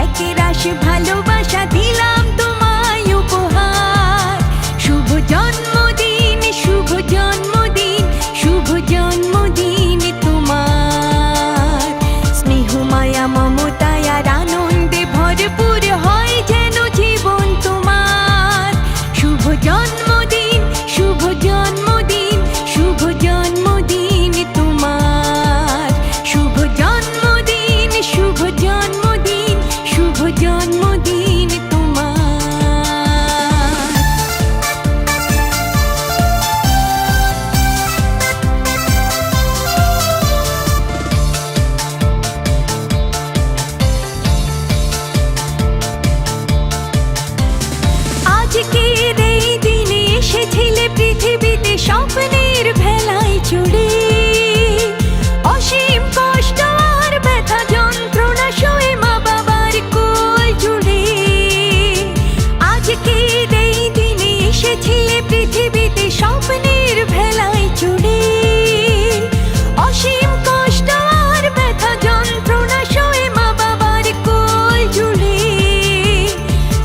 একে রাশ ভালোবাসা দিলাম তোমায় উপহার। শুভ জন্মদিন, শুভ জন্মদিন, শুভ জন্মদিন তোমার। স্নেহ মায়া মমতায় আর আনন্দে ভরপুর হয় যেন জীবন তোমার। শুভ জন্মদিন, শুভ জন্মদিন, শুভ জন্মদিন তোমার। শুভ জন্মদিন, শুভ জন্মদিন, শুভ জন্মদিন তোমার। আজকের এই দিনে এসেছিলে পৃথিবীতে স্বপ্নের ভেলায় চড়ে। অসীম কষ্ট আর ব্যথা যন্ত্রণা সয়ে মা বাবার কোল জুড়ে। আজকের এই দিনে এসেছিলে পৃথিবীতে স্বপ্নের ভেলায় চড়ে। অসীম কষ্ট আর ব্যথা যন্ত্রণা সয়ে মা বাবার কোল জুড়ে।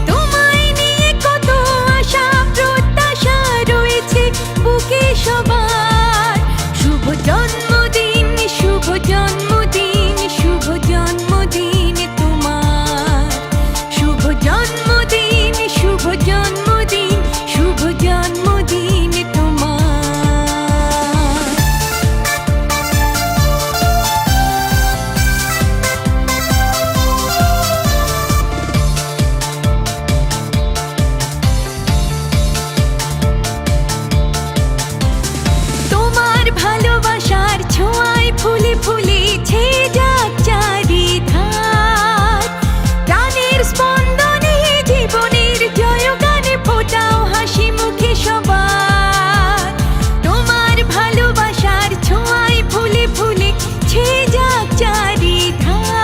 তোমায় নিয়ে কত আশা প্রত্যাশা রয়েছে বুকে সবার। শুভ জন্মদিন, শুভ জন্মদিন, শুভ জন্মদিন তোমার। শুভ জন্মদিন, শুভ জন্মদিন, শুভ জন্মদিন তোমার। তোমার ভালোবাসার ছোঁয়ায় ফুলে ফুলে ছেয়ে যাক চারিধার। প্রাণের স্পন্দনে জীবনের জয়গানে ফোটাও হাসি মুখে সবার। তোমার ভালোবাসার ছোঁয়ায় ফুলে ফুলে ছেয়ে যাক চারিধার।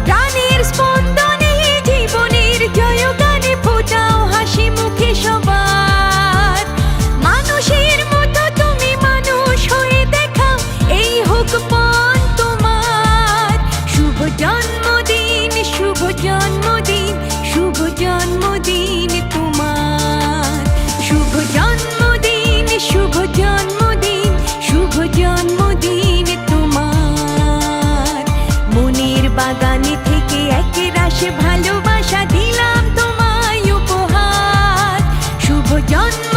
প্রাণের স্পন্দনে জীবনের জয়গানে ফোটাও হাসি মুখে সবার। মানুষের মতো তুমি মানুষ হয়ে দেখাও, এই হোক পণ তোমার। শুভ জন্মদিন, শুভ জন্মদিন, শুভ জন্মদিন তোমার। শুভ জন্মদিন, শুভ জন্মদিন, শুভ জন্মদিন তোমার। মনের বাগানে থেকে একে রাশ ভালোবাসা দিলাম তোমায় উপহার। শুভ জন্ম